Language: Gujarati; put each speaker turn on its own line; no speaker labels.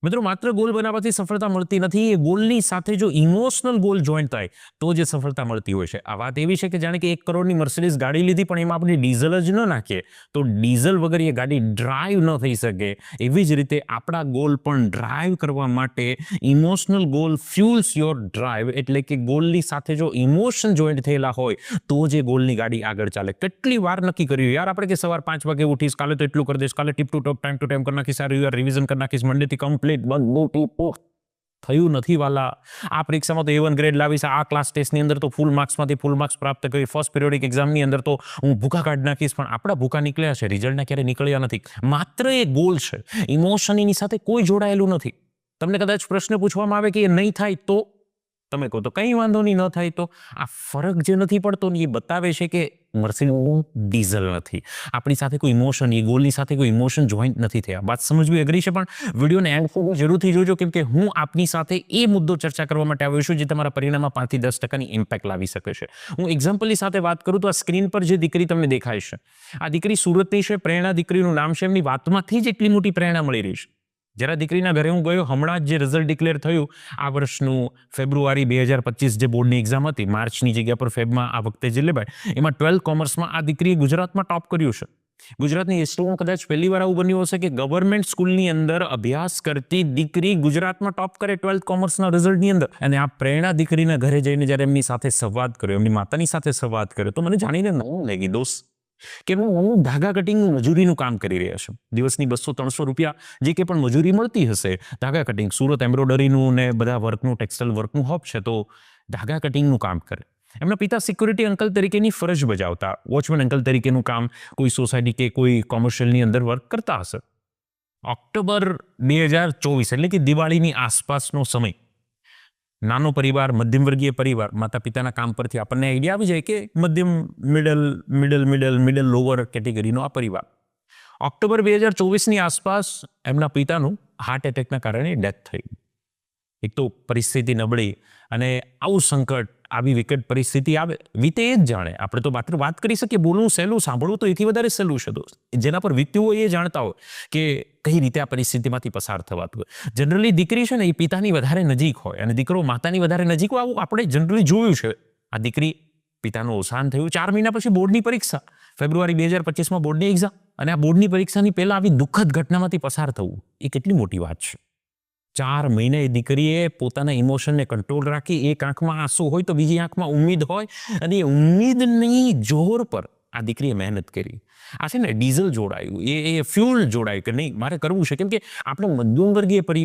મિત્રો માત્ર ગોલ બનાવવાથી સફળતા મળતી નથી, એ ગોલની સાથે જો ઇમોશનલ ગોલ જોઈન્ટ થાય તો જે સફળતા મળતી હોય છે. આ વાત એવી છે કે જાણે કે 1 કરોડની મર્સિડીઝ ગાડી લીધી પણ એમાં આપણે ડીઝલ જ ન નાખીએ તો ડીઝલ વગર એ ગાડી ડ્રાઈવ ન થઈ શકે. એવી જ રીતે આપણા ગોલ પણ ડ્રાઈવ કરવા માટે emotional goal fuels your drive, એટલે કે ગોલની સાથે જો ઇમોશન જોઈન્ટ થયેલા હોય તો જે ગોલની ગાડી આગળ ચાલે. કેટલી વાર નક્કી કર્યું યાર આપણે કે સવાર 5 વાગે ઉઠીશ, કાલે તો એટલું કરી દઈશ, કાલે tip two top time to time કરી નાખીશ, આ રિવિઝન કરી નાખીશ, મંડેથી કમ્પ્લીટ બધું ટીપો થયું નથી વાલા. આ પરીક્ષામાં તો A1 ગ્રેડ લાવીશ, આ ક્લાસ ટેસ્ટની અંદર તો ફૂલ માર્ક્સમાંથી ફૂલ માર્ક્સ પ્રાપ્ત કરી, ફર્સ્ટ પિરિયોડિક એક્ઝામની અંદર તો હું ભૂખા કાઢી નાખીશ. પણ આપણા ભૂખા નીકળ્યા છે, રિઝલ્ટના ક્યારે નીકળ્યા નથી. માત્ર એ ગોલ છે, ઇમોશન એની સાથે કોઈ જોડાયેલું નથી. તમને કદાચ પ્રશ્ન પૂછવામાં આવે કે એ નહીં થાય તો તમે કહો તો કંઈ વાંધો નહીં, ન થાય તો. આ ફરક જે નથી પડતો ને એ બતાવે છે કે મર્સિડીઝ ડીઝલ નથી. આપણી સાથે કોઈ ઇમોશન, એ ગોલની સાથે કોઈ ઇમોશન જોઈન્ટ નથી થયા. વાત સમજવી અઘરી છે પણ વિડીયોને એન્ડ સુધી જરૂરથી જોજો, કેમ કે હું આપની સાથે એ મુદ્દો ચર્ચા કરવા માટે આવ્યો છું જે તમારા પરિણામમાં 5 થી 10% ઇમ્પેક્ટ લાવી શકે છે. હું એક્ઝામ્પલની સાથે વાત કરું તો આ સ્ક્રીન પર જે દીકરી તમને દેખાય છે, આ દીકરી સુરતની છે. પ્રેરણા દીકરીનું નામ છે. એમની વાતમાંથી જ એટલી મોટી પ્રેરણા મળી રહી છે. જરા દીકરીના ઘરે હું ગયો, હમણાં જ જે રિઝલ્ટ ડિક્લેર થયું આ વર્ષનું ફેબ્રુઆરી 2025 જે બોર્ડની એક્ઝામ હતી, માર્ચની જગ્યા પર ફેબમાં આ વખતે જે લેવાય, એમાં 12 કોમર્સમાં આ દીકરીએ ગુજરાતમાં ટોપ કર્યું છે. ગુજરાતની હિસ્ટ્રીમાં કદાચ પહેલી વાર આવું બન્યું હશે કે ગવર્મેન્ટ સ્કૂલની અંદર અભ્યાસ કરતી દીકરી ગુજરાતમાં ટોપ કરે 12 કોમર્સના રિઝલ્ટની અંદર. અને આ પ્રેરણા દીકરીના ઘરે જઈને જ્યારે એમની સાથે સંવાદ કર્યો, એમની માતાની સાથે સંવાદ કર્યો, તો મને જાણીને નવું લાગી દોસ્ત કે હું ધાગા કટિંગ મજૂરીનું કામ કરી રહ્યા છું. દિવસની 200-300 રૂપિયા જે કે પણ મજૂરી મળતી હશે, ધાગા કટિંગ, સુરત એમ્બ્રોડરીનું ને બધા વર્કનું, ટેક્સટાઇલ વર્કનું હબ છે, તો ધાગા કટિંગનું કામ કરે. એમના પિતા સિક્યુરિટી અંકલ તરીકેની ફરજ બજાવતા, વોચમેન અંકલ તરીકેનું કામ કોઈ સોસાયટી કે કોઈ કોમર્શિયલની અંદર વર્ક કરતા હશે. ઓક્ટોબર 2024 એટલે કે દિવાળીની આસપાસનો સમય. નાનો પરિવાર, મધ્યમ વર્ગીય પરિવાર, માતા પિતાના કામ પરથી આપણને આઈડિયા આવી જાય કે મધ્યમ મિડલ લોઅર કેટેગરીનો આ પરિવાર. ઓક્ટોબર 2024ની આસપાસ એમના પિતાનું હાર્ટ એટેકના કારણે ડેથ થઈ. એક તો પરિસ્થિતિ નબળી, અને આવું સંકટ, આવી વિકટ પરિસ્થિતિ આવે, વીતે એ જ જાણે. આપણે તો માત્ર વાત કરી શકીએ, બોલવું સહેલું, સાંભળવું તો એથી વધારે સહેલું છે દોસ્ત. જેના પર વીત્યું હોય એ જાણતા હોય કે કઈ રીતે આ પરિસ્થિતિમાંથી પસાર થવાતું હોય. જનરલી દીકરી છે ને એ પિતાની વધારે નજીક હોય અને દીકરો માતાની વધારે નજીક હોય. આવું આપણે જનરલી જોયું છે. આ દીકરી, પિતાનું અવસાન થયું, 4 મહિના પછી બોર્ડની પરીક્ષા, ફેબ્રુઆરી 2025માં બોર્ડની એક્ઝામ, અને આ બોર્ડની પરીક્ષાની પહેલા આવી દુઃખદ ઘટનામાંથી પસાર થવું એ કેટલી મોટી વાત છે. 4 મહિને એ દીકરીએ પોતાના ઇમોશનને કંટ્રોલ રાખી. એક આંખમાં આંસુ હોય તો બીજી આંખમાં ઉમ્મીદ હોય, અને એ ઉમ્મીદની જોર પર આ દીકરીએ મહેનત કરી. આ છે ને ડીઝલ જોડાયું, એ ફ્યુલ જોડાયું કે નહીં મારે કરવું છે. કેમ કે આપણે મધ્યમ વર્ગીય